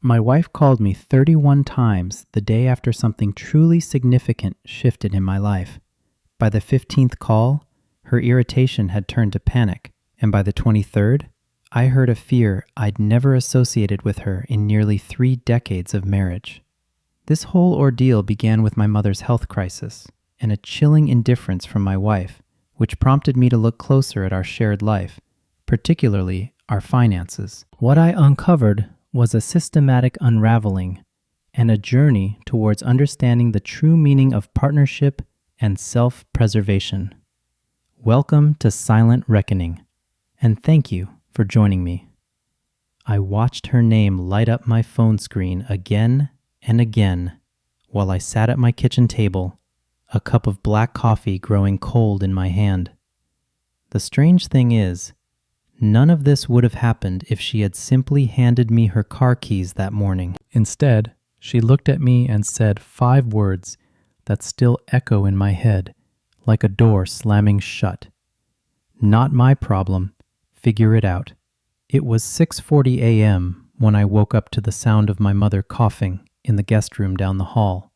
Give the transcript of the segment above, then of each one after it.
My wife called me 31 times the day after something truly significant shifted in my life. By the 15th call, her irritation had turned to panic, and by the 23rd, I heard a fear I'd never associated with her in nearly 3 decades of marriage. This whole ordeal began with my mother's health crisis and a chilling indifference from my wife, which prompted me to look closer at our shared life, particularly our finances. What I uncovered was a systematic unraveling and a journey towards understanding the true meaning of partnership and self-preservation. Welcome to Silent Reckoning, and thank you for joining me. I watched her name light up my phone screen again and again while I sat at my kitchen table, a cup of black coffee growing cold in my hand. The strange thing is, none of this would have happened if she had simply handed me her car keys that morning. Instead, she looked at me and said 5 words that still echo in my head like a door slamming shut. Not my problem. Figure it out. It was 6:40 a.m. when I woke up to the sound of my mother coughing in the guest room down the hall.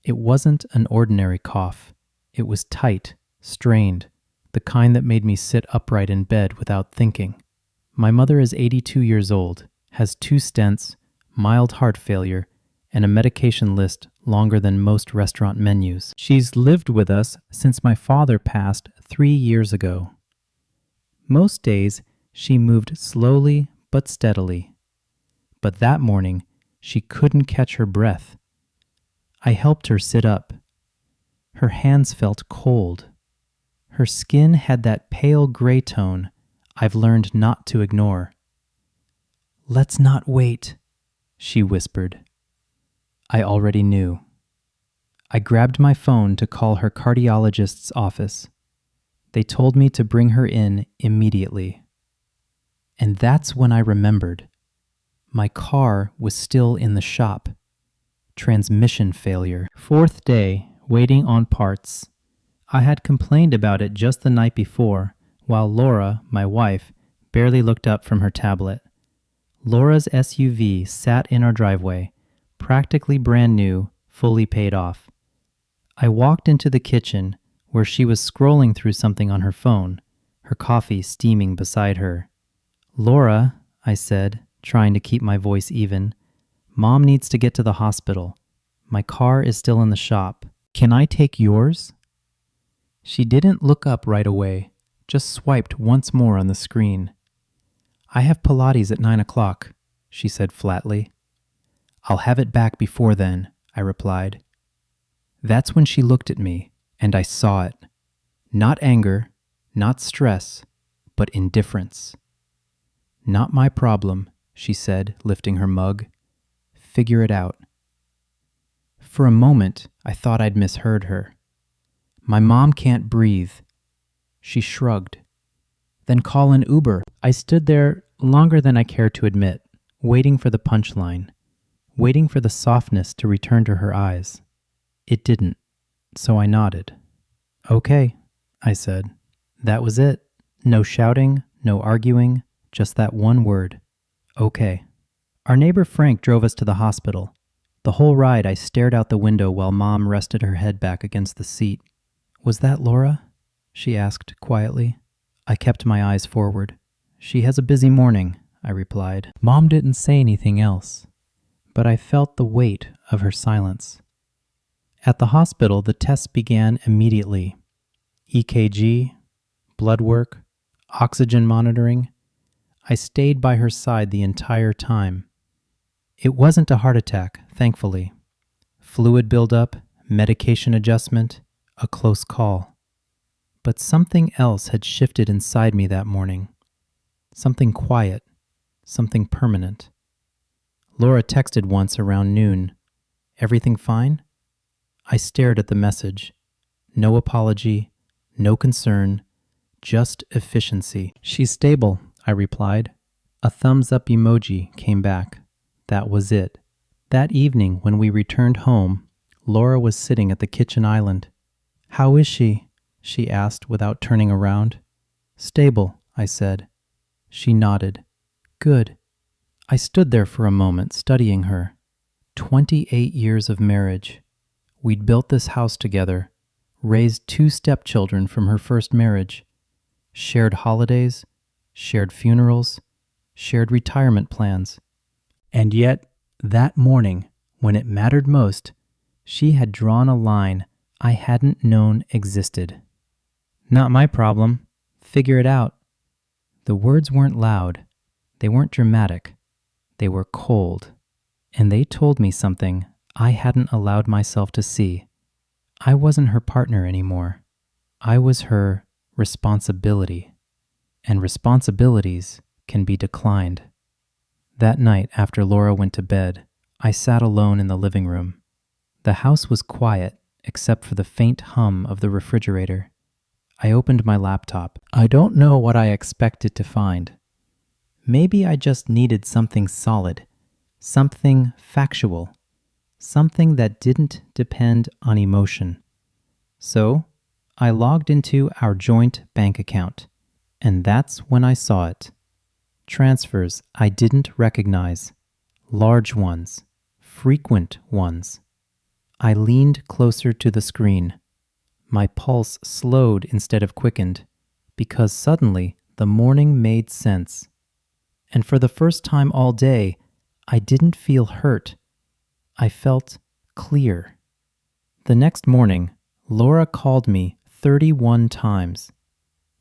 It wasn't an ordinary cough. It was tight, strained, the kind that made me sit upright in bed without thinking. My mother is 82 years old, has 2 stents, mild heart failure, and a medication list longer than most restaurant menus. She's lived with us since my father passed 3 years ago. Most days, she moved slowly but steadily. But that morning, she couldn't catch her breath. I helped her sit up. Her hands felt cold. Her skin had that pale gray tone I've learned not to ignore. "Let's not wait," she whispered. I already knew. I grabbed my phone to call her cardiologist's office. They told me to bring her in immediately. And that's when I remembered. My car was still in the shop. Transmission failure. 4th day, waiting on parts. I had complained about it just the night before, while Laura, my wife, barely looked up from her tablet. Laura's SUV sat in our driveway, practically brand new, fully paid off. I walked into the kitchen, where she was scrolling through something on her phone, her coffee steaming beside her. "Laura," I said, trying to keep my voice even, "Mom needs to get to the hospital. My car is still in the shop. Can I take yours?" She didn't look up right away, just swiped once more on the screen. "I have Pilates at 9 o'clock, she said flatly. "I'll have it back before then," I replied. That's when she looked at me, and I saw it. Not anger, not stress, but indifference. "Not my problem," she said, lifting her mug. "Figure it out." For a moment, I thought I'd misheard her. "My mom can't breathe." She shrugged. "Then call an Uber." I stood there longer than I cared to admit, waiting for the punchline, waiting for the softness to return to her eyes. It didn't, so I nodded. "Okay," I said. That was it. No shouting, no arguing, just that one word. "Okay." Our neighbor Frank drove us to the hospital. The whole ride I stared out the window while Mom rested her head back against the seat. "Was that Laura?" she asked quietly. I kept my eyes forward. "She has a busy morning," I replied. Mom didn't say anything else, but I felt the weight of her silence. At the hospital, the tests began immediately. EKG, blood work, oxygen monitoring. I stayed by her side the entire time. It wasn't a heart attack, thankfully. Fluid buildup, medication adjustment, a close call. But something else had shifted inside me that morning. Something quiet, something permanent. Laura texted once around noon. "Everything fine?" I stared at the message. No apology, no concern, just efficiency. "She's stable," I replied. A thumbs up emoji came back. That was it. That evening, when we returned home, Laura was sitting at the kitchen island. "How is she?" she asked without turning around. "Stable," I said. She nodded. "Good." I stood there for a moment studying her. 28 years of marriage. We'd built this house together, raised 2 stepchildren from her first marriage, shared holidays, shared funerals, shared retirement plans. And yet, that morning, when it mattered most, she had drawn a line I hadn't known existed. Not my problem. Figure it out. The words weren't loud. They weren't dramatic. They were cold. And they told me something I hadn't allowed myself to see. I wasn't her partner anymore. I was her responsibility. And responsibilities can be declined. That night, after Laura went to bed, I sat alone in the living room. The house was quiet, except for the faint hum of the refrigerator. I opened my laptop. I don't know what I expected to find. Maybe I just needed something solid, something factual, something that didn't depend on emotion. So, I logged into our joint bank account, and that's when I saw it. Transfers I didn't recognize, large ones, frequent ones. I leaned closer to the screen. My pulse slowed instead of quickened, because suddenly the morning made sense. And for the first time all day, I didn't feel hurt. I felt clear. The next morning, Laura called me 31 times.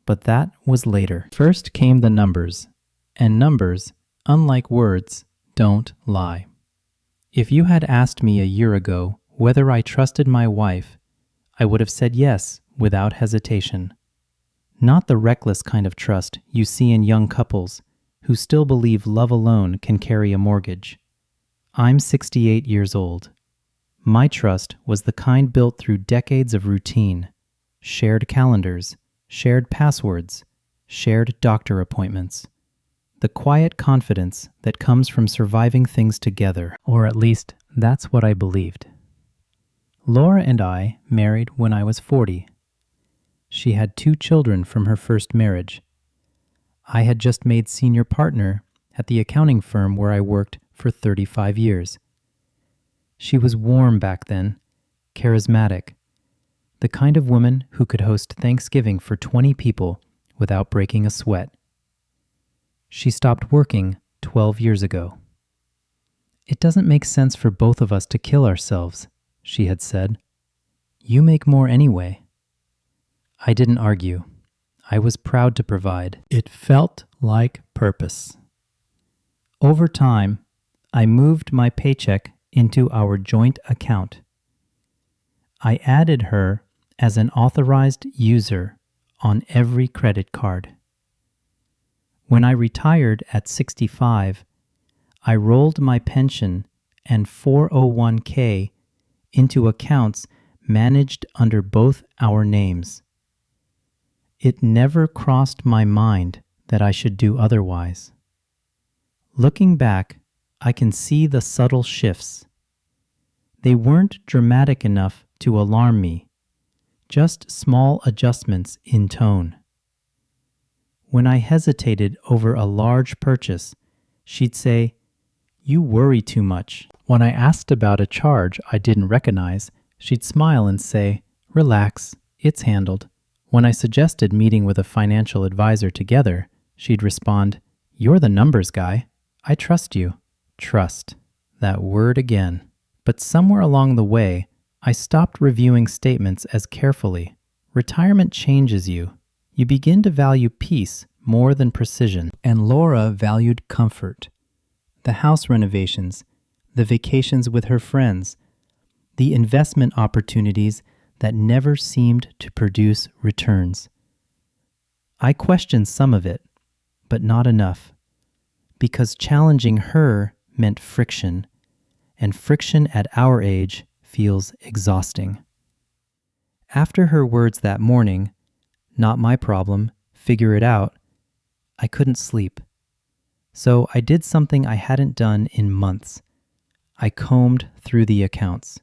But that was later. First came the numbers. And numbers, unlike words, don't lie. If you had asked me a year ago whether I trusted my wife, I would have said yes without hesitation. Not the reckless kind of trust you see in young couples who still believe love alone can carry a mortgage. I'm 68 years old. My trust was the kind built through decades of routine, shared calendars, shared passwords, shared doctor appointments. The quiet confidence that comes from surviving things together, or at least that's what I believed. Laura and I married when I was 40. She had 2 children from her first marriage. I had just made senior partner at the accounting firm where I worked for 35 years. She was warm back then, charismatic, the kind of woman who could host Thanksgiving for 20 people without breaking a sweat. She stopped working 12 years ago. It doesn't make sense for both of us to kill ourselves, she had said. You make more anyway. I didn't argue. I was proud to provide. It felt like purpose. Over time, I moved my paycheck into our joint account. I added her as an authorized user on every credit card. When I retired at 65, I rolled my pension and 401k into accounts managed under both our names. It never crossed my mind that I should do otherwise. Looking back, I can see the subtle shifts. They weren't dramatic enough to alarm me, just small adjustments in tone. When I hesitated over a large purchase, she'd say, "You worry too much." When I asked about a charge I didn't recognize, she'd smile and say, "Relax, it's handled." When I suggested meeting with a financial advisor together, she'd respond, "You're the numbers guy. I trust you." Trust. That word again. But somewhere along the way, I stopped reviewing statements as carefully. Retirement changes you. You begin to value peace more than precision. And Laura valued comfort. The house renovations, the vacations with her friends, the investment opportunities that never seemed to produce returns. I questioned some of it, but not enough, because challenging her meant friction, and friction at our age feels exhausting. After her words that morning, "Not my problem, figure it out," I couldn't sleep. So I did something I hadn't done in months. I combed through the accounts.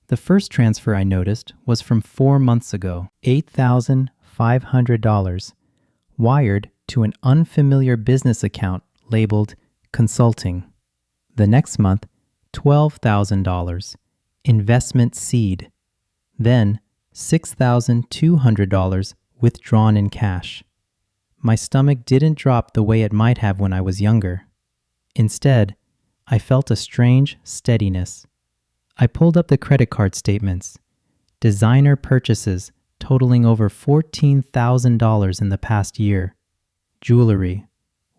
The first transfer I noticed was from 4 months ago, $8,500, wired to an unfamiliar business account labeled consulting. The next month, $12,000, investment seed. Then, $6,200 withdrawn in cash. My stomach didn't drop the way it might have when I was younger. Instead, I felt a strange steadiness. I pulled up the credit card statements. Designer purchases totaling over $14,000 in the past year. Jewelry,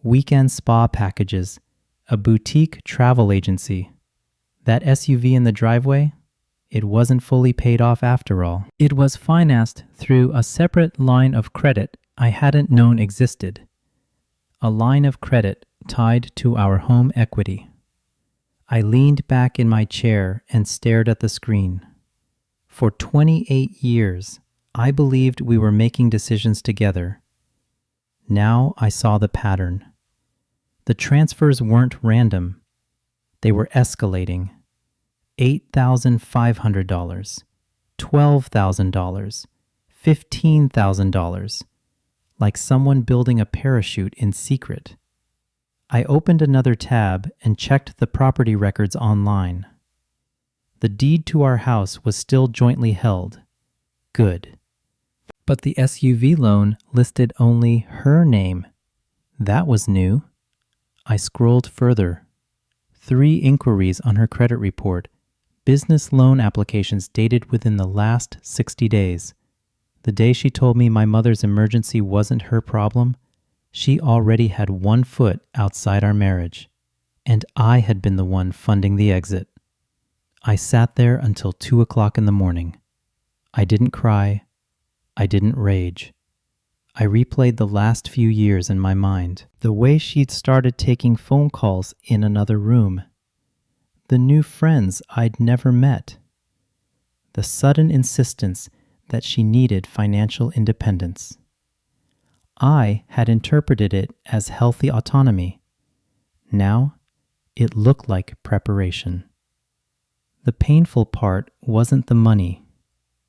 weekend spa packages, a boutique travel agency. That SUV in the driveway? It wasn't fully paid off after all. It was financed through a separate line of credit I hadn't known existed. A line of credit tied to our home equity. I leaned back in my chair and stared at the screen. For 28 years, I believed we were making decisions together. Now I saw the pattern. The transfers weren't random. They were escalating. $8,500, $12,000, $15,000, like someone building a parachute in secret. I opened another tab and checked the property records online. The deed to our house was still jointly held. Good. But the SUV loan listed only her name. That was new. I scrolled further. 3 inquiries on her credit report. Business loan applications dated within the last 60 days. The day she told me my mother's emergency wasn't her problem, she already had 1 foot outside our marriage, and I had been the one funding the exit. I sat there until 2 o'clock in the morning. I didn't cry. I didn't rage. I replayed the last few years in my mind. The way she'd started taking phone calls in another room. The new friends I'd never met. The sudden insistence that she needed financial independence. I had interpreted it as healthy autonomy. Now, it looked like preparation. The painful part wasn't the money.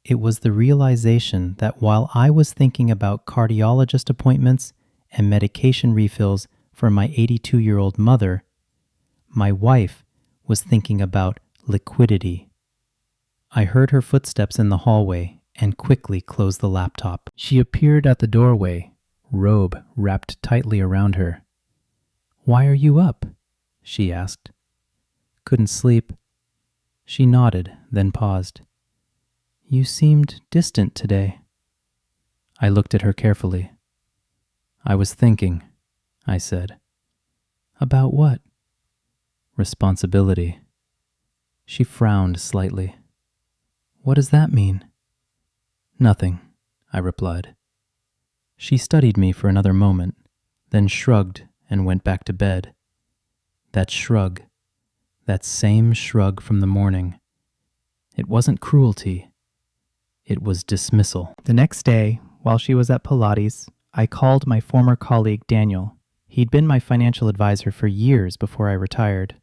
It was the realization that while I was thinking about cardiologist appointments and medication refills for my 82-year-old mother, my wife was thinking about liquidity. I heard her footsteps in the hallway and quickly closed the laptop. She appeared at the doorway, robe wrapped tightly around her. "Why are you up?" she asked. "Couldn't sleep." She nodded, then paused. "You seemed distant today." I looked at her carefully. "I was thinking," I said. "About what?" "Responsibility." She frowned slightly. "What does that mean?" "Nothing," I replied. She studied me for another moment, then shrugged and went back to bed. That shrug, that same shrug from the morning. It wasn't cruelty. It was dismissal. The next day, while she was at Pilates, I called my former colleague Daniel. He'd been my financial advisor for years before I retired.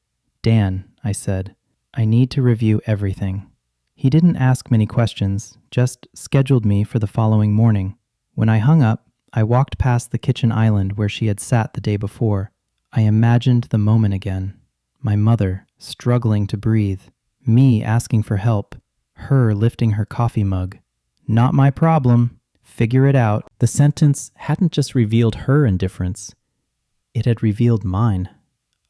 "Dan," I said, "I need to review everything." He didn't ask many questions, just scheduled me for the following morning. When I hung up, I walked past the kitchen island where she had sat the day before. I imagined the moment again. My mother, struggling to breathe. Me asking for help. Her lifting her coffee mug. "Not my problem. Figure it out." The sentence hadn't just revealed her indifference. It had revealed mine.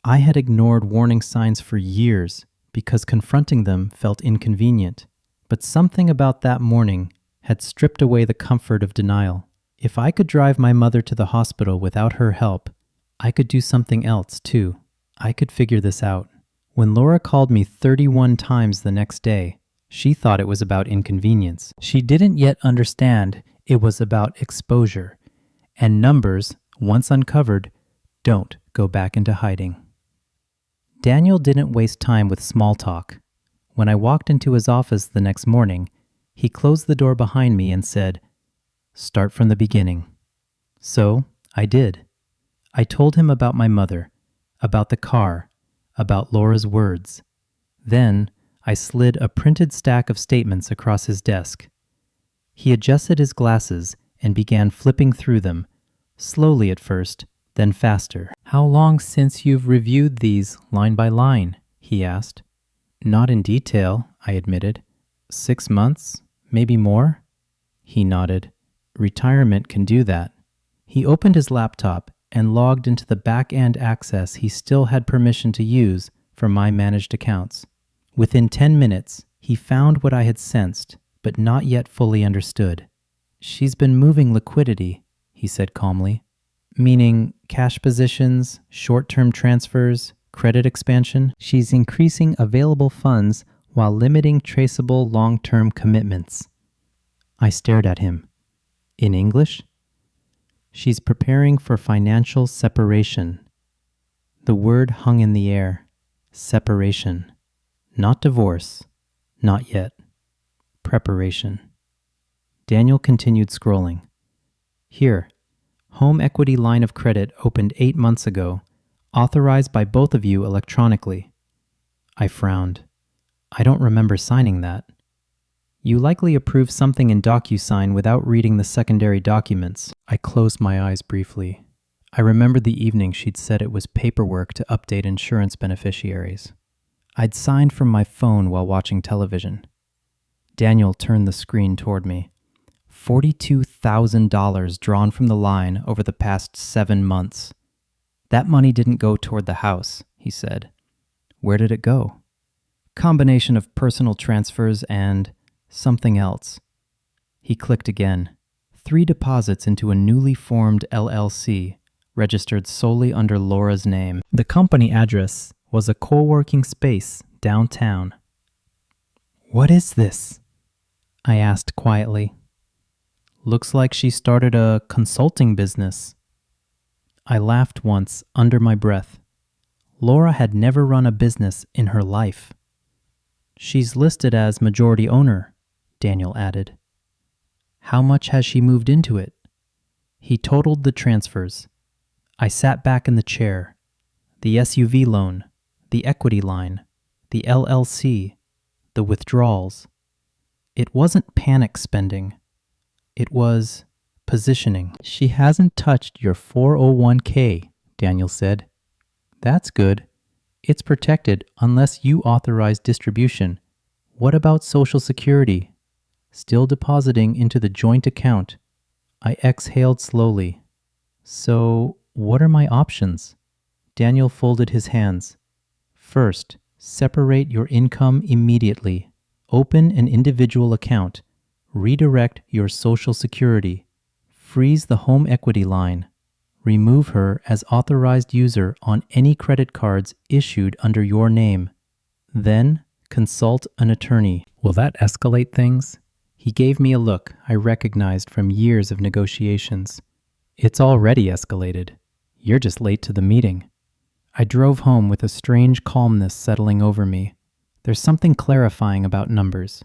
I had ignored warning signs for years because confronting them felt inconvenient. But something about that morning had stripped away the comfort of denial. If I could drive my mother to the hospital without her help, I could do something else too. I could figure this out. When Laura called me 31 times the next day, she thought it was about inconvenience. She didn't yet understand it was about exposure. And numbers, once uncovered, don't go back into hiding. Daniel didn't waste time with small talk. When I walked into his office the next morning, he closed the door behind me and said, "Start from the beginning." So I did. I told him about my mother, about the car, about Laura's words. Then I slid a printed stack of statements across his desk. He adjusted his glasses and began flipping through them, slowly at first, then faster. "How long since you've reviewed these line by line?" he asked. "Not in detail," I admitted. 6 months, maybe more?" He nodded. "Retirement can do that." He opened his laptop and logged into the back-end access he still had permission to use for my managed accounts. Within 10 minutes, he found what I had sensed, but not yet fully understood. "She's been moving liquidity," he said calmly. "Meaning cash positions, short-term transfers, credit expansion. She's increasing available funds while limiting traceable long-term commitments." I stared at him. "In English?" "She's preparing for financial separation." The word hung in the air. Separation. Not divorce. Not yet. Preparation. Daniel continued scrolling. "Here. Home equity line of credit opened 8 months ago, authorized by both of you electronically." I frowned. "I don't remember signing that." "You likely approved something in DocuSign without reading the secondary documents." I closed my eyes briefly. I remembered the evening she'd said it was paperwork to update insurance beneficiaries. I'd signed from my phone while watching television. Daniel turned the screen toward me. $42,000 drawn from the line over the past 7 months. "That money didn't go toward the house," he said. "Where did it go?" "Combination of personal transfers and something else." He clicked again. 3 deposits into a newly formed LLC, registered solely under Laura's name. The company address was a co-working space downtown. "What is this?" I asked quietly. "Looks like she started a consulting business." I laughed once under my breath. Laura had never run a business in her life. "She's listed as majority owner," Daniel added. "How much has she moved into it?" He totaled the transfers. I sat back in the chair. The SUV loan, the equity line, the LLC, the withdrawals. It wasn't panic spending. It was positioning. "She hasn't touched your 401k, Daniel said. "That's good. It's protected unless you authorize distribution. What about Social Security?" "Still depositing into the joint account." I exhaled slowly. "So, what are my options?" Daniel folded his hands. "First, separate your income immediately. Open an individual account. Redirect your Social Security. Freeze the home equity line. Remove her as authorized user on any credit cards issued under your name. Then, consult an attorney." "Will that escalate things?" He gave me a look I recognized from years of negotiations. "It's already escalated. You're just late to the meeting." I drove home with a strange calmness settling over me. There's something clarifying about numbers.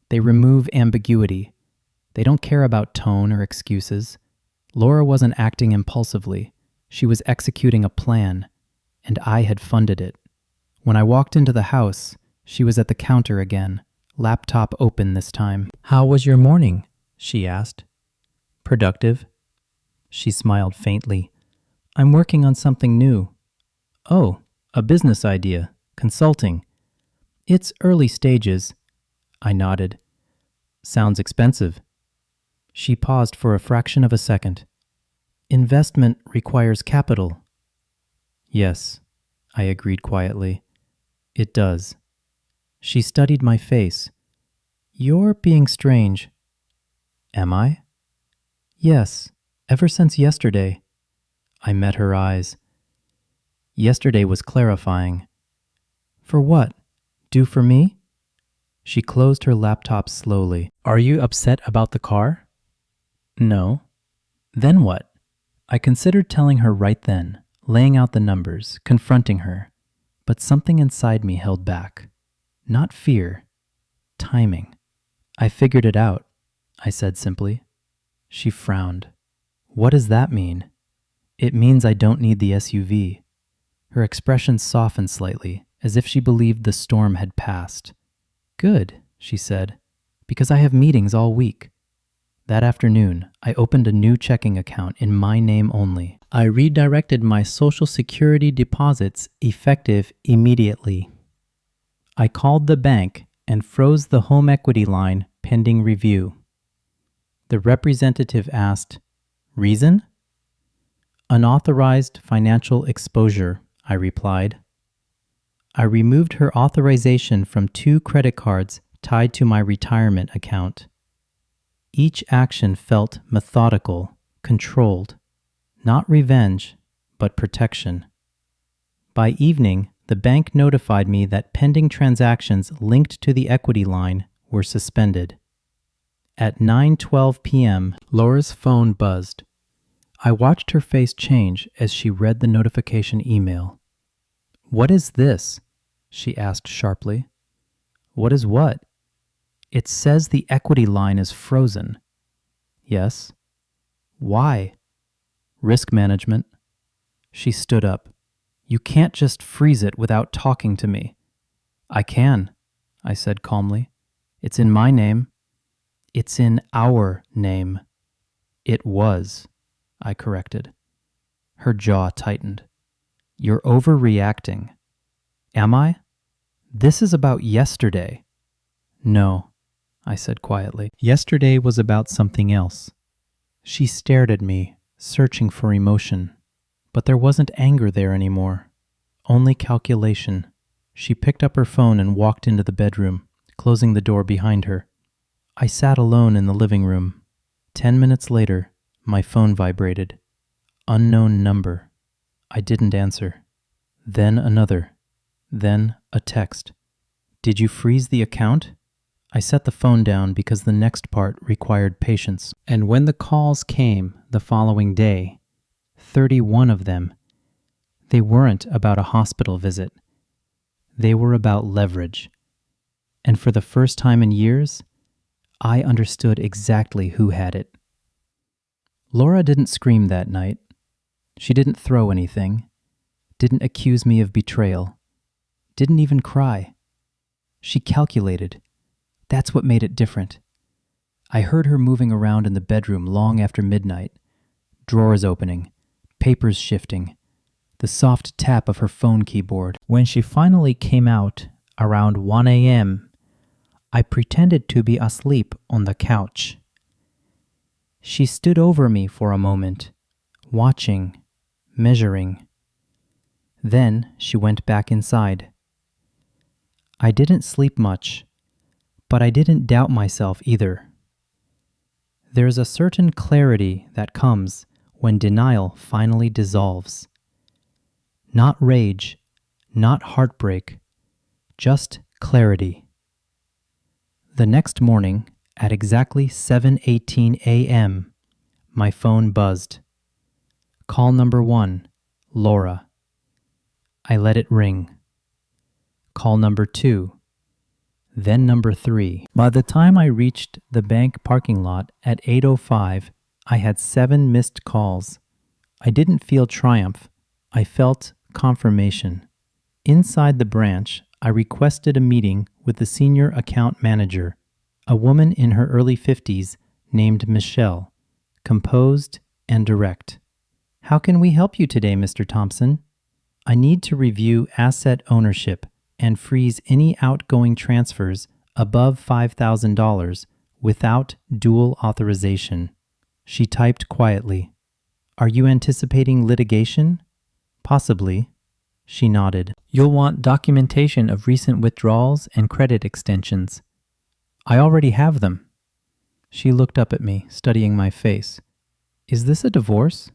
They remove ambiguity. They don't care about tone or excuses. Laura wasn't acting impulsively. She was executing a plan, and I had funded it. When I walked into the house, she was at the counter again, laptop open this time. "How was your morning?" she asked. "Productive." She smiled faintly. "I'm working on something new." "Oh, a business idea, consulting." "It's early stages." I nodded. "Sounds expensive." She paused for a fraction of a second. "Investment requires capital." "Yes," I agreed quietly. "It does." She studied my face. "You're being strange." "Am I?" "Yes, ever since yesterday." I met her eyes. "Yesterday was clarifying." "For what? Do for me?" She closed her laptop slowly. "Are you upset about the car?" "No." "Then what?" I considered telling her right then, laying out the numbers, confronting her. But something inside me held back. Not fear. Timing. "I figured it out," I said simply. She frowned. "What does that mean?" "It means I don't need the SUV." Her expression softened slightly, as if she believed the storm had passed. "Good," she said, "because I have meetings all week." That afternoon, I opened a new checking account in my name only. I redirected my Social Security deposits effective immediately. I called the bank and froze the home equity line pending review. The representative asked, "Reason?" "Unauthorized financial exposure," I replied. I removed her authorization from 2 credit cards tied to my retirement account. Each action felt methodical, controlled, not revenge, but protection. By evening, the bank notified me that pending transactions linked to the equity line were suspended. At 9:12 p.m., Laura's phone buzzed. I watched her face change as she read the notification email. "What is this?" she asked sharply. "What is what?" "It says the equity line is frozen." "Yes." "Why?" "Risk management." She stood up. "You can't just freeze it without talking to me." "I can," I said calmly. "It's in my name." "It's in our name." "It was," I corrected. Her jaw tightened. "You're overreacting." "Am I? This is about yesterday." "No," I said quietly. "Yesterday was about something else." She stared at me, searching for emotion. But there wasn't anger there anymore. Only calculation. She picked up her phone and walked into the bedroom, closing the door behind her. I sat alone in the living room. 10 minutes later, my phone vibrated. Unknown number. I didn't answer. Then another. Then a text. "Did you freeze the account?" I set the phone down because the next part required patience. And when the calls came the following day, 31 of them, they weren't about a hospital visit. They were about leverage. And for the first time in years, I understood exactly who had it. Laura didn't scream that night. She didn't throw anything. Didn't accuse me of betrayal. Didn't even cry. She calculated. That's what made it different. I heard her moving around in the bedroom long after midnight, drawers opening, papers shifting, the soft tap of her phone keyboard. When she finally came out around 1 a.m., I pretended to be asleep on the couch. She stood over me for a moment, watching, measuring. Then she went back inside. I didn't sleep much, but I didn't doubt myself either. There's a certain clarity that comes when denial finally dissolves. Not rage, not heartbreak, just clarity. The next morning, at exactly 7:18 a.m., my phone buzzed. Call number 1, Laura. I let it ring. Call number 2, then number 3. By the time I reached the bank parking lot at 8:05, I had 7 missed calls. I didn't feel triumph. I felt confirmation. Inside the branch, I requested a meeting with the senior account manager, a woman in her early 50s named Michelle, composed and direct. "How can we help you today, Mr. Thompson?" "I need to review asset ownership and freeze any outgoing transfers above $5,000 without dual authorization." She typed quietly. "Are you anticipating litigation?" "Possibly." She nodded. "You'll want documentation of recent withdrawals and credit extensions." "I already have them." She looked up at me, studying my face. "Is this a divorce?"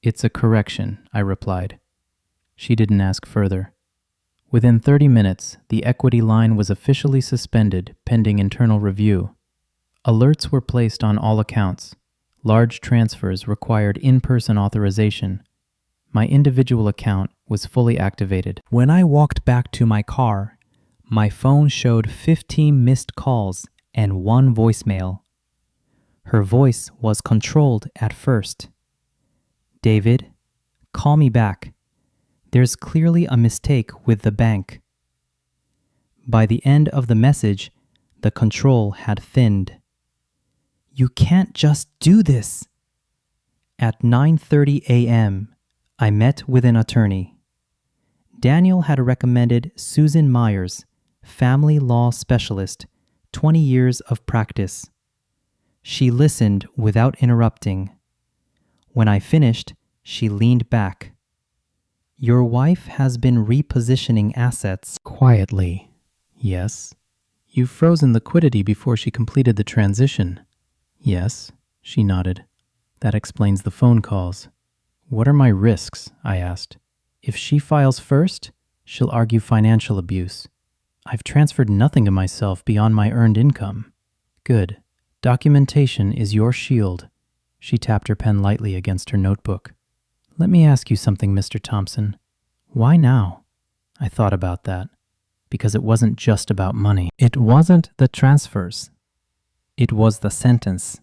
"It's a correction," I replied. She didn't ask further. Within 30 minutes, the equity line was officially suspended pending internal review. Alerts were placed on all accounts. Large transfers required in-person authorization. My individual account was fully activated. When I walked back to my car, my phone showed 15 missed calls and 1 voicemail. Her voice was controlled at first. "David, call me back. There's clearly a mistake with the bank." By the end of the message, the control had thinned. You can't just do this. At 9:30 a.m., I met with an attorney. Daniel had recommended Susan Myers, family law specialist, 20 years of practice. She listened without interrupting. When I finished, she leaned back. Your wife has been repositioning assets quietly. Yes. You've frozen liquidity before she completed the transition. Yes, she nodded. That explains the phone calls. What are my risks? I asked. If she files first, she'll argue financial abuse. I've transferred nothing of myself beyond my earned income. Good. Documentation is your shield. She tapped her pen lightly against her notebook. Let me ask you something, Mr. Thompson. Why now? I thought about that. Because it wasn't just about money. It wasn't the transfers. It was the sentence,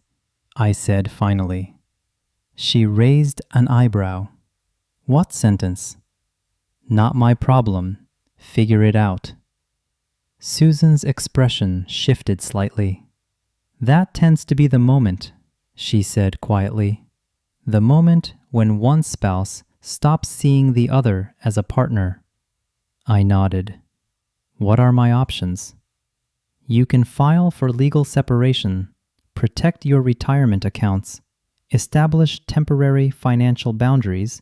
I said finally. She raised an eyebrow. What sentence? Not my problem. Figure it out. Susan's expression shifted slightly. That tends to be the moment, she said quietly. The moment when one spouse stops seeing the other as a partner. I nodded. What are my options? You can file for legal separation, protect your retirement accounts, establish temporary financial boundaries,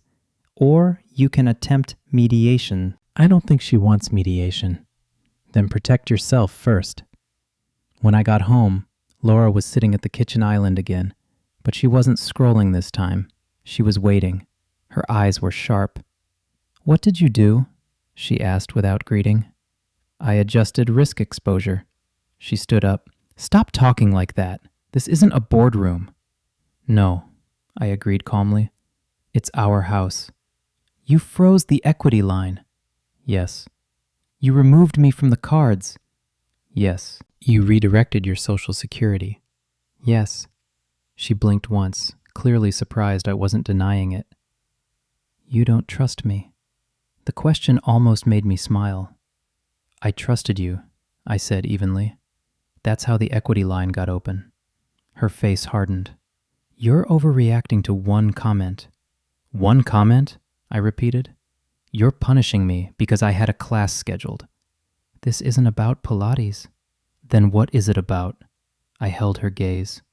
or you can attempt mediation. I don't think she wants mediation. Then protect yourself first. When I got home, Laura was sitting at the kitchen island again, but she wasn't scrolling this time. She was waiting. Her eyes were sharp. What did you do? She asked without greeting. I adjusted risk exposure. She stood up. Stop talking like that. This isn't a boardroom. No, I agreed calmly. It's our house. You froze the equity line. Yes. You removed me from the cards. Yes. You redirected your Social Security. Yes. She blinked once, clearly surprised I wasn't denying it. You don't trust me. The question almost made me smile. I trusted you, I said evenly. That's how the equity line got open. Her face hardened. You're overreacting to one comment. One comment? I repeated. You're punishing me because I had a class scheduled. This isn't about Pilates. Then what is it about? I held her gaze.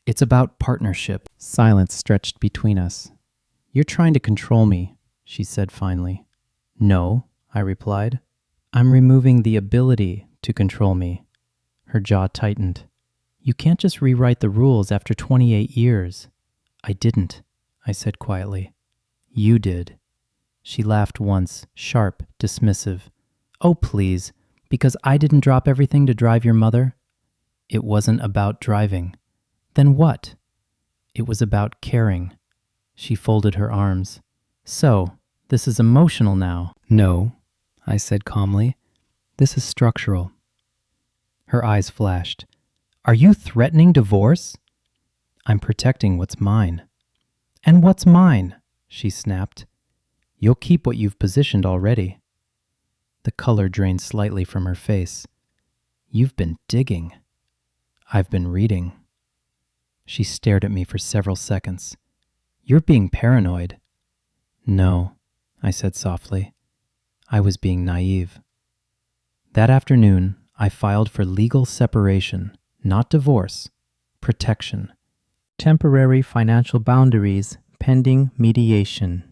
It's about partnership. Silence stretched between us. You're trying to control me, she said finally. No, I replied. I'm removing the ability to control me. Her jaw tightened. You can't just rewrite the rules after 28 years. I didn't, I said quietly. You did. She laughed once, sharp, dismissive. Oh, please, because I didn't drop everything to drive your mother? It wasn't about driving. Then what? It was about caring. She folded her arms. So, this is emotional now. No, I said calmly. This is structural. Her eyes flashed. Are you threatening divorce? I'm protecting what's mine. And what's mine? She snapped. You'll keep what you've positioned already. The color drained slightly from her face. You've been digging. I've been reading. She stared at me for several seconds. You're being paranoid. No, I said softly. I was being naive. That afternoon, I filed for legal separation, not divorce, protection. Temporary financial boundaries pending mediation.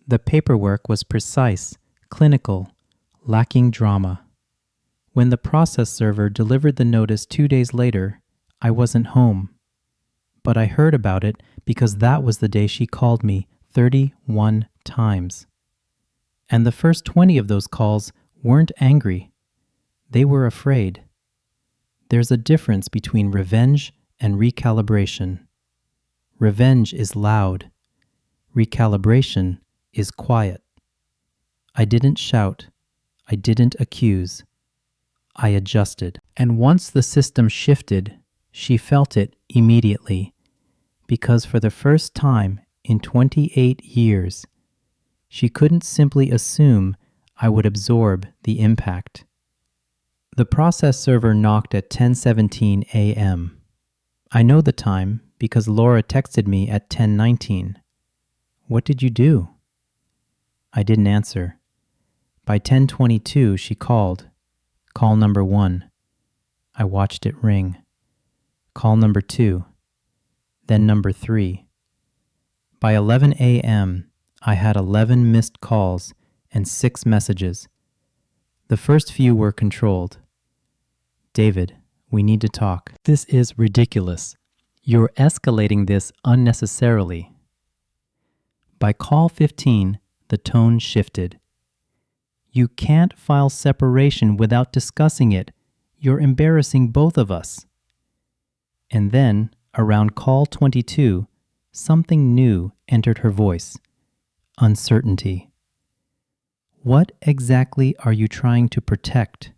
The paperwork was precise, clinical, lacking drama. When the process server delivered the notice 2 days later, I wasn't home. But I heard about it because that was the day she called me 31 times. And the first 20 of those calls weren't angry. They were afraid. There's a difference between revenge and recalibration. Revenge is loud. Recalibration is quiet. I didn't shout. I didn't accuse. I adjusted. And once the system shifted, she felt it immediately, because for the first time in 28 years, she couldn't simply assume I would absorb the impact. The process server knocked at 10:17 a.m. I know the time because Laura texted me at 10:19. What did you do? I didn't answer. By 10:22, she called. Call number 1. I watched it ring. Call number 2. Then number 3. By 11 a.m., I had 11 missed calls and 6 messages. The first few were controlled. David, we need to talk. This is ridiculous. You're escalating this unnecessarily. By call 15, the tone shifted. You can't file separation without discussing it. You're embarrassing both of us. And then, around call 22, something new entered her voice. Uncertainty. What exactly are you trying to protect?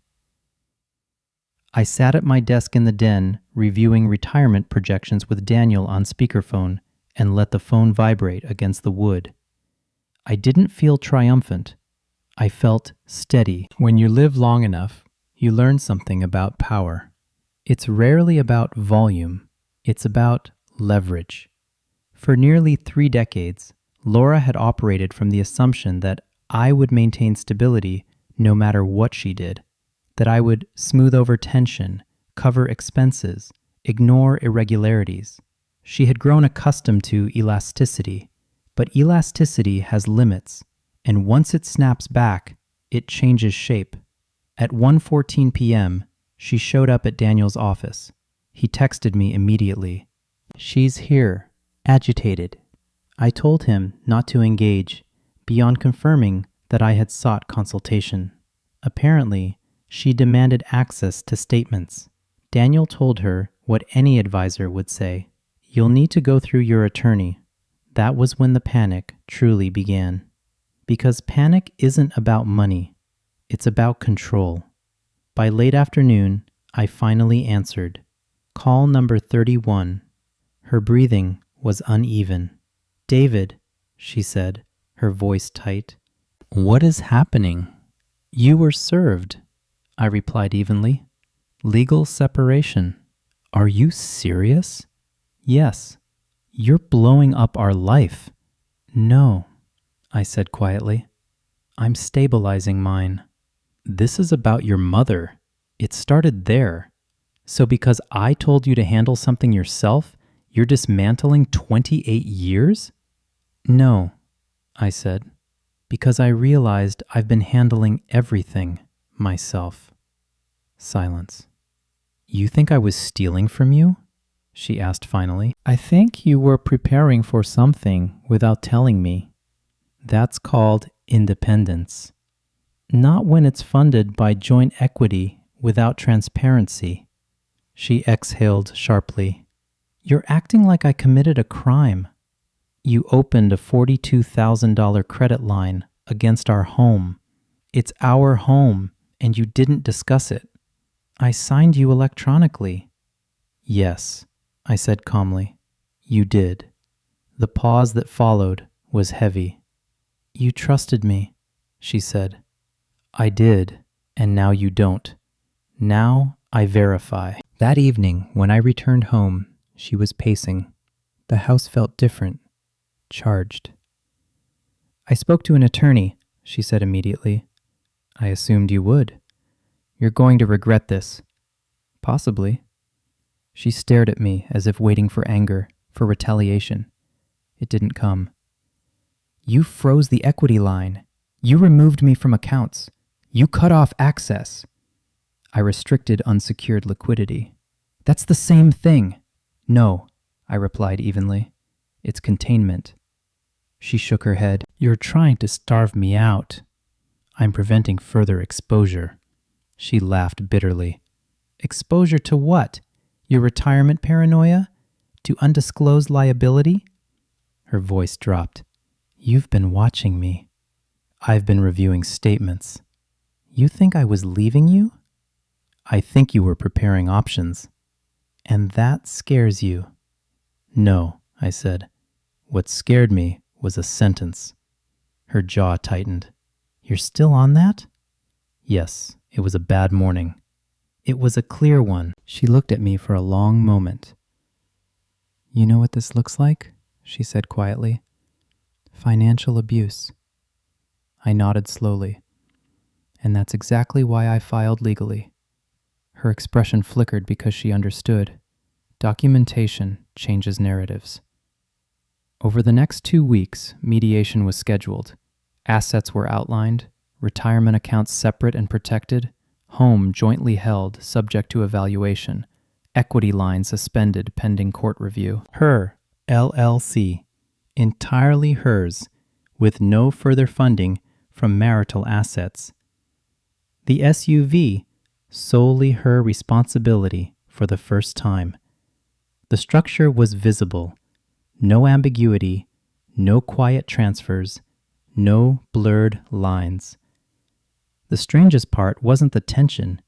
I sat at my desk in the den, reviewing retirement projections with Daniel on speakerphone, and let the phone vibrate against the wood. I didn't feel triumphant. I felt steady. When you live long enough, you learn something about power. It's rarely about volume. It's about leverage. For nearly 3 decades, Laura had operated from the assumption that I would maintain stability no matter what she did, that I would smooth over tension, cover expenses, ignore irregularities. She had grown accustomed to elasticity, but elasticity has limits, and once it snaps back, it changes shape. At 1:14 p.m., she showed up at Daniel's office. He texted me immediately. She's here, agitated. I told him not to engage, beyond confirming that I had sought consultation. Apparently, she demanded access to statements. Daniel told her what any advisor would say. You'll need to go through your attorney. That was when the panic truly began. Because panic isn't about money. It's about control. By late afternoon, I finally answered. Call number 31. Her breathing was uneven. David, she said, her voice tight. What is happening? You were served, I replied evenly. Legal separation. Are you serious? Yes. You're blowing up our life. No, I said quietly. I'm stabilizing mine. This is about your mother. It started there. So because I told you to handle something yourself, you're dismantling 28 years? No, I said, because I realized I've been handling everything myself. Silence. You think I was stealing from you? She asked finally. I think you were preparing for something without telling me. That's called independence. Not when it's funded by joint equity without transparency. She exhaled sharply. You're acting like I committed a crime. You opened a $42,000 credit line against our home. It's our home, and you didn't discuss it. I signed you electronically. Yes, I said calmly. You did. The pause that followed was heavy. You trusted me, she said. I did, and now you don't. Now I verify. That evening, when I returned home, she was pacing. The house felt different, charged. I spoke to an attorney, she said immediately. I assumed you would. You're going to regret this. Possibly. She stared at me as if waiting for anger, for retaliation. It didn't come. You froze the equity line. You removed me from accounts. You cut off access. I restricted unsecured liquidity. That's the same thing. No, I replied evenly. It's containment. She shook her head. You're trying to starve me out. I'm preventing further exposure. She laughed bitterly. Exposure to what? Your retirement paranoia? To undisclosed liability? Her voice dropped. You've been watching me. I've been reviewing statements. You think I was leaving you? I think you were preparing options. And that scares you. No, I said. What scared me was a sentence. Her jaw tightened. You're still on that? Yes, it was a bad morning. It was a clear one. She looked at me for a long moment. "You know what this looks like?" she said quietly. "Financial abuse." I nodded slowly. "And that's exactly why I filed legally." Her expression flickered because she understood. Documentation changes narratives. Over the next 2 weeks, mediation was scheduled. Assets were outlined, retirement accounts separate and protected, home jointly held subject to evaluation, equity line suspended pending court review. Her LLC, entirely hers, with no further funding from marital assets. The SUV, solely her responsibility for the first time. The structure was visible. No ambiguity, no quiet transfers, no blurred lines. The strangest part wasn't the tension,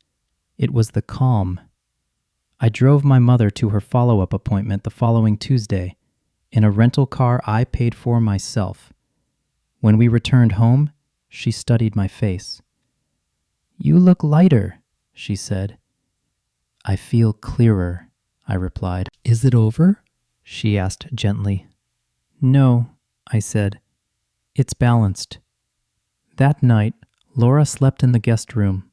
it was the calm. I drove my mother to her follow-up appointment the following Tuesday in a rental car I paid for myself. When we returned home, she studied my face. "You look lighter," she said. "I feel clearer," I replied. "Is it over?" she asked gently. "No," I said. "It's balanced." That night, Laura slept in the guest room.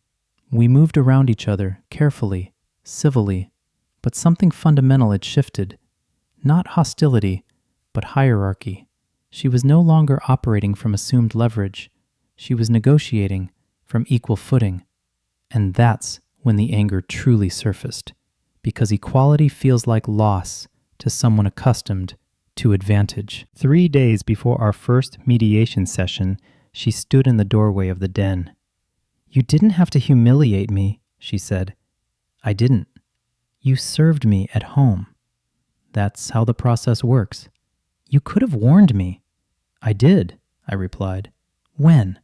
We moved around each other, carefully, civilly, but something fundamental had shifted. Not hostility, but hierarchy. She was no longer operating from assumed leverage. She was negotiating from equal footing. And that's when the anger truly surfaced, because equality feels like loss to someone accustomed to advantage. 3 days before our first mediation session, she stood in the doorway of the den. "You didn't have to humiliate me," she said. "I didn't. You served me at home. That's how the process works. You could have warned me." "I did," I replied. "When?"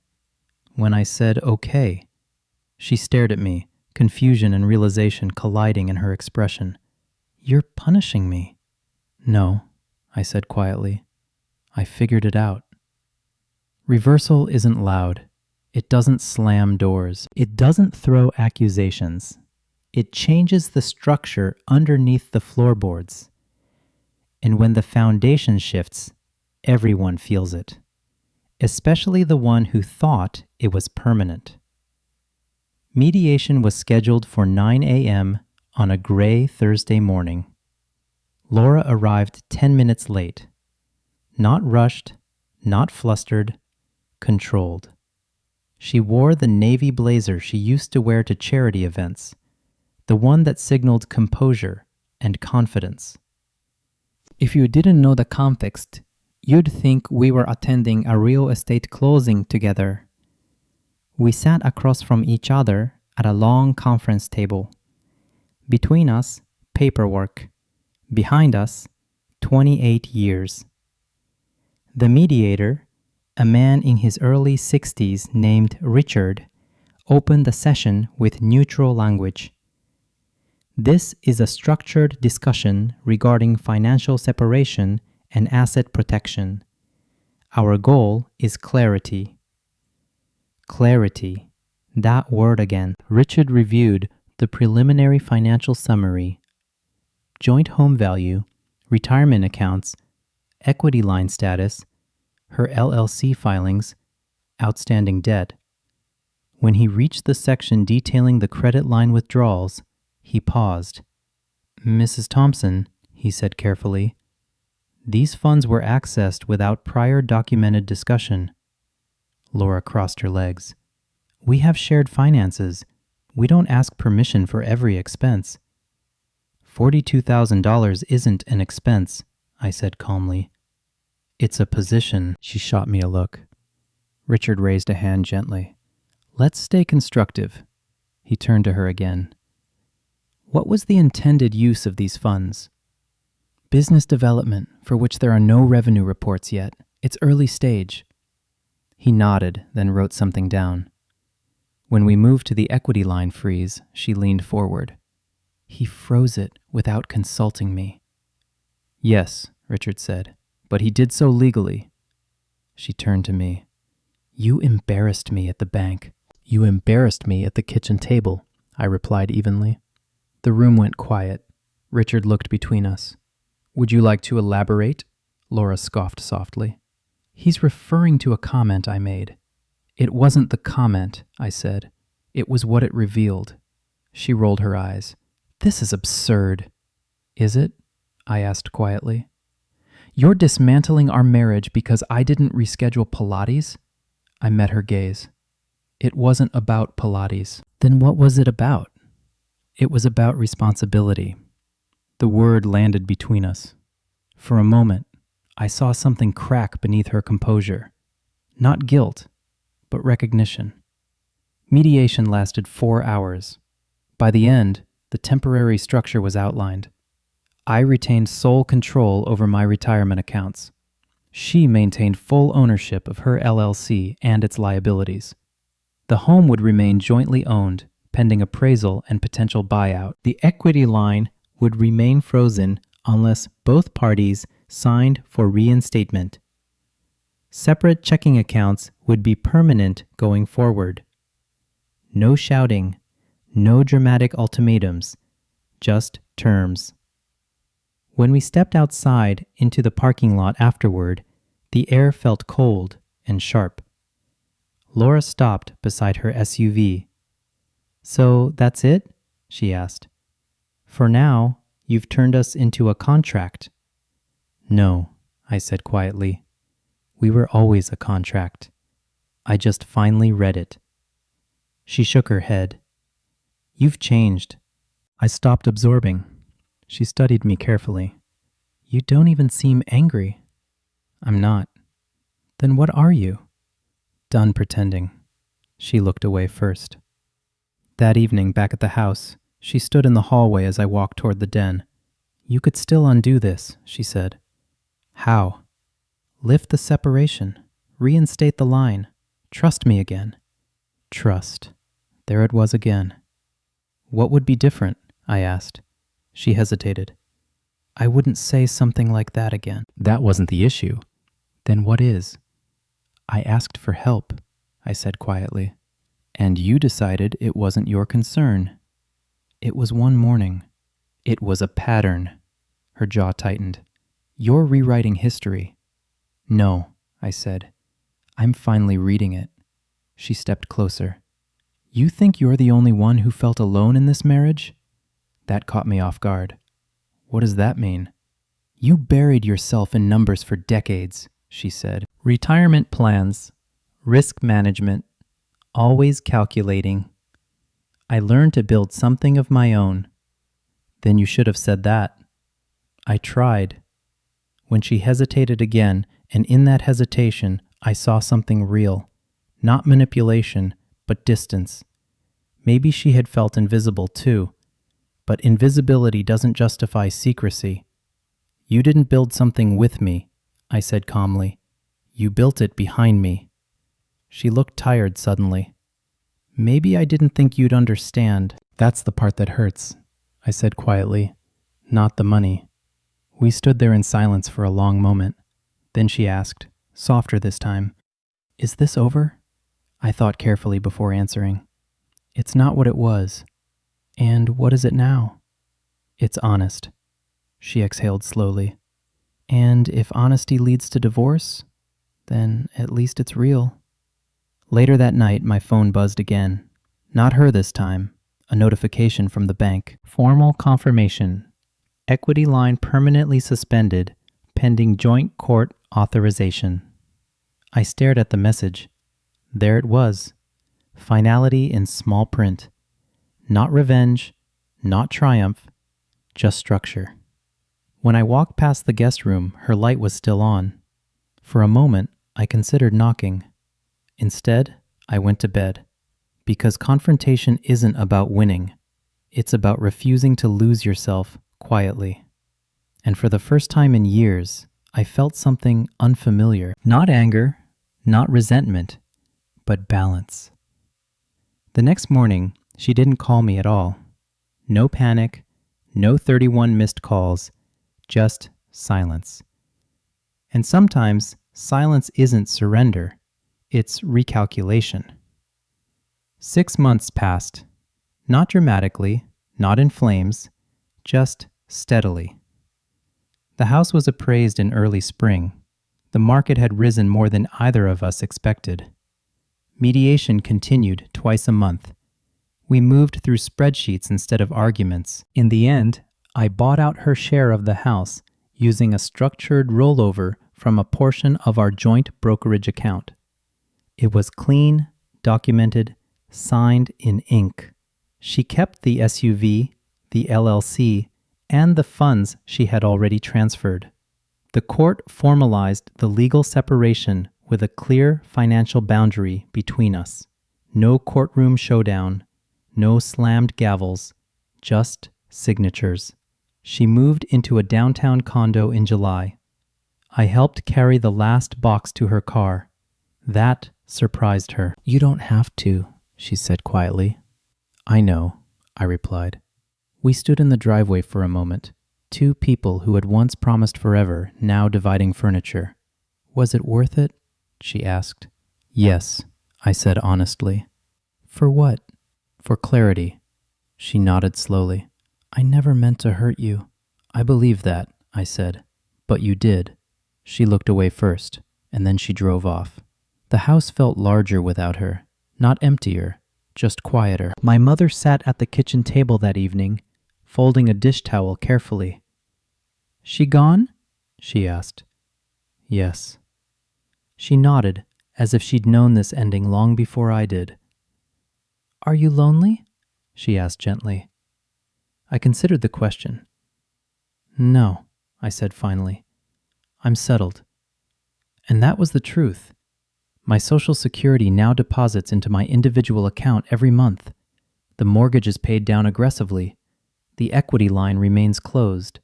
"When I said okay." She stared at me, confusion and realization colliding in her expression. "You're punishing me." "No," I said quietly. "I figured it out." Reversal isn't loud. It doesn't slam doors. It doesn't throw accusations. It changes the structure underneath the floorboards. And when the foundation shifts, everyone feels it, especially the one who thought it was permanent. Mediation was scheduled for 9 a.m. on a gray Thursday morning. Laura arrived 10 minutes late. Not rushed, not flustered, controlled. She wore the navy blazer she used to wear to charity events, the one that signaled composure and confidence. If you didn't know the context, you'd think we were attending a real estate closing together. We sat across from each other at a long conference table. Between us, paperwork. Behind us, 28 years. The mediator, a man in his early 60s named Richard, opened the session with neutral language. "This is a structured discussion regarding financial separation and asset protection. Our goal is clarity." Clarity. That word again. Richard reviewed the preliminary financial summary. Joint home value, retirement accounts, equity line status, her LLC filings, outstanding debt. When he reached the section detailing the credit line withdrawals, he paused. "Mrs. Thompson," he said carefully, "these funds were accessed without prior documented discussion." Laura crossed her legs. "We have shared finances. We don't ask permission for every expense." $42,000 isn't an expense, I said calmly. "It's a position." She shot me a look. Richard raised a hand gently. "Let's stay constructive." He turned to her again. "What was the intended use of these funds?" "Business development, for which there are no revenue reports yet. It's early stage." He nodded, then wrote something down. When we moved to the equity line freeze, she leaned forward. "He froze it without consulting me." "Yes," Richard said, "but he did so legally." She turned to me. "You embarrassed me at the bank." "You embarrassed me at the kitchen table," I replied evenly. The room went quiet. Richard looked between us. Would you like to elaborate? Laura scoffed softly. He's referring to a comment I made. It wasn't the comment, I said. It was what it revealed. She rolled her eyes. This is absurd. Is it? I asked quietly. You're dismantling our marriage because I didn't reschedule Pilates? I met her gaze. It wasn't about Pilates. Then what was it about? It was about responsibility. The word landed between us. For a moment, I saw something crack beneath her composure. Not guilt, but recognition. Mediation lasted 4 hours. By the end, the temporary structure was outlined. I retained sole control over my retirement accounts. She maintained full ownership of her LLC and its liabilities. The home would remain jointly owned, pending appraisal and potential buyout. The equity line would remain frozen unless both parties signed for reinstatement. Separate checking accounts would be permanent going forward. No shouting, no dramatic ultimatums, just terms. When we stepped outside into the parking lot afterward, the air felt cold and sharp. Laura stopped beside her SUV. So that's it? She asked. For now, you've turned us into a contract. No, I said quietly. We were always a contract. I just finally read it. She shook her head. You've changed. I stopped absorbing. She studied me carefully. You don't even seem angry. I'm not. Then what are you? Done pretending. She looked away first. That evening, back at the house, she stood in the hallway as I walked toward the den. You could still undo this, she said. How? Lift the separation. Reinstate the line. Trust me again. Trust. There it was again. What would be different? I asked. She hesitated. I wouldn't say something like that again. That wasn't the issue. Then what is? I asked for help, I said quietly. And you decided it wasn't your concern. It was one morning. It was a pattern. Her jaw tightened. You're rewriting history. No, I said. I'm finally reading it. She stepped closer. You think you're the only one who felt alone in this marriage? That caught me off guard. What does that mean? You buried yourself in numbers for decades, she said. Retirement plans, risk management, always calculating. I learned to build something of my own. Then you should have said that. I tried. When she hesitated again, and in that hesitation, I saw something real. Not manipulation, but distance. Maybe she had felt invisible too. But invisibility doesn't justify secrecy. You didn't build something with me, I said calmly. You built it behind me. She looked tired suddenly. Maybe I didn't think you'd understand. That's the part that hurts, I said quietly. Not the money. We stood there in silence for a long moment. Then she asked, softer this time, Is this over? I thought carefully before answering. It's not what it was. And what is it now? It's honest. She exhaled slowly. And if honesty leads to divorce, then at least it's real. Later that night, my phone buzzed again. Not her this time. A notification from the bank. Formal confirmation. Equity line permanently suspended, pending joint court authorization. I stared at the message. There it was. Finality in small print. Not revenge, not triumph, just structure. When I walked past the guest room, her light was still on. For a moment, I considered knocking. Instead, I went to bed. Because confrontation isn't about winning. It's about refusing to lose yourself quietly. And for the first time in years, I felt something unfamiliar. Not anger, not resentment, but balance. The next morning, she didn't call me at all. No panic, no 31 missed calls, just silence. And sometimes silence isn't surrender, it's recalculation. 6 months passed, not dramatically, not in flames, just steadily. The house was appraised in early spring. The market had risen more than either of us expected. Mediation continued twice a month. We moved through spreadsheets instead of arguments. In the end, I bought out her share of the house using a structured rollover from a portion of our joint brokerage account. It was clean, documented, signed in ink. She kept the SUV, the LLC, and the funds she had already transferred. The court formalized the legal separation with a clear financial boundary between us. No courtroom showdown, no slammed gavels, just signatures. She moved into a downtown condo in July. I helped carry the last box to her car. That surprised her. "You don't have to," she said quietly. "I know," I replied. We stood in the driveway for a moment, two people who had once promised forever, now dividing furniture. "Was it worth it?" she asked. "Yes," I said honestly. "For what?" "For clarity." She nodded slowly. "I never meant to hurt you." "I believe that," I said. "But you did." She looked away first, and then she drove off. The house felt larger without her, not emptier, just quieter. My mother sat at the kitchen table that evening, folding a dish towel carefully. "She gone?" she asked. "Yes." She nodded, as if she'd known this ending long before I did. "Are you lonely?" she asked gently. I considered the question. "No," I said finally. "I'm settled." And that was the truth. My Social Security now deposits into my individual account every month. The mortgage is paid down aggressively. The equity line remains closed.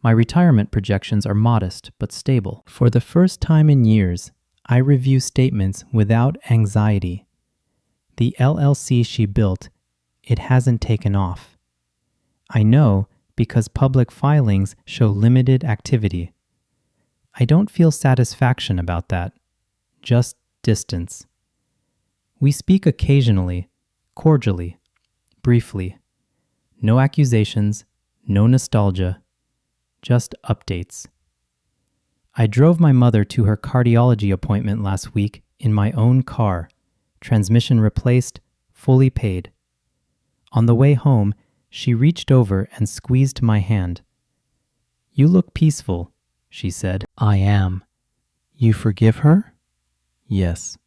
My retirement projections are modest but stable. For the first time in years, I review statements without anxiety. The LLC she built, it hasn't taken off. I know because public filings show limited activity. I don't feel satisfaction about that, just distance. We speak occasionally, cordially, briefly. No accusations, no nostalgia, just updates. I drove my mother to her cardiology appointment last week in my own car, transmission replaced, fully paid. On the way home, she reached over and squeezed my hand. "You look peaceful," she said. "I am." "You forgive her?" "Yes."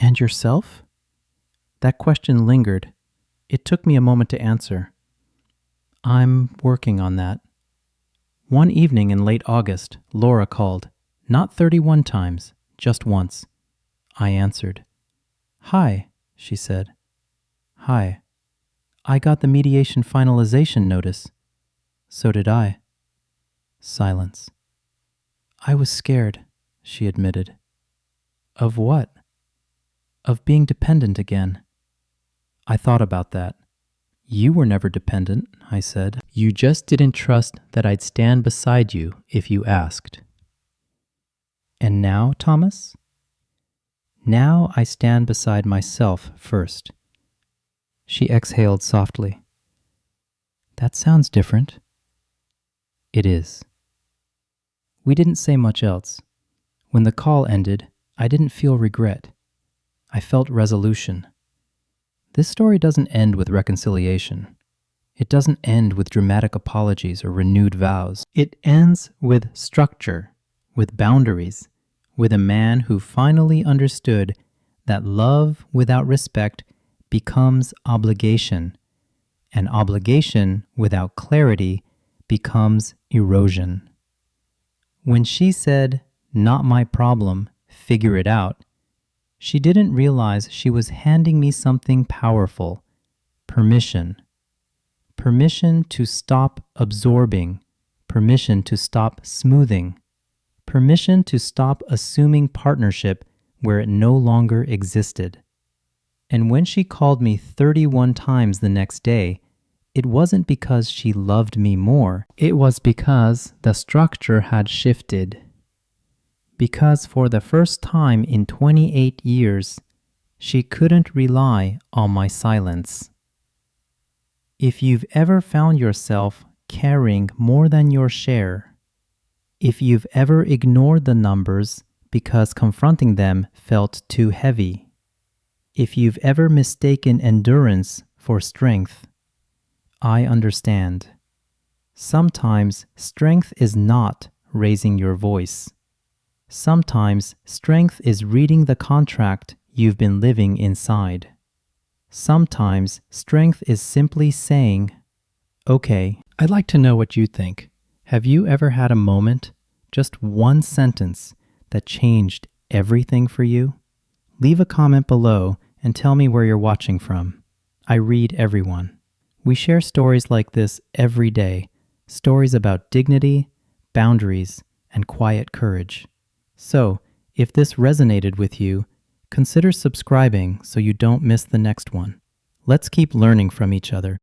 "And yourself?" That question lingered. It took me a moment to answer. "I'm working on that." One evening in late August, Laura called. Not 31 times, just once. I answered. "Hi," she said. "Hi. I got the mediation finalization notice." "So did I." Silence. "I was scared," she admitted. "Of what?" "Of being dependent again." I thought about that. "You were never dependent," I said. "You just didn't trust that I'd stand beside you if you asked." "And now, Thomas?" "Now I stand beside myself first." She exhaled softly. "That sounds different." "It is." We didn't say much else. When the call ended, I didn't feel regret. I felt resolution. This story doesn't end with reconciliation. It doesn't end with dramatic apologies or renewed vows. It ends with structure, with boundaries, with a man who finally understood that love without respect becomes obligation, and obligation without clarity becomes erosion. When she said, "Not my problem, figure it out," she didn't realize she was handing me something powerful: permission. Permission to stop absorbing, permission to stop smoothing, permission to stop assuming partnership where it no longer existed. And when she called me 31 times the next day, it wasn't because she loved me more. It was because the structure had shifted. Because for the first time in 28 years, she couldn't rely on my silence. If you've ever found yourself carrying more than your share, If you've ever ignored the numbers because confronting them felt too heavy. If you've ever mistaken endurance for strength. I understand. Sometimes strength is not raising your voice. Sometimes strength is reading the contract you've been living inside. Sometimes strength is simply saying, okay, I'd like to know what you think. Have you ever had a moment, just one sentence, that changed everything for you? Leave a comment below and tell me where you're watching from. I read everyone. We share stories like this every day, stories about dignity, boundaries, and quiet courage. So, if this resonated with you, consider subscribing so you don't miss the next one. Let's keep learning from each other.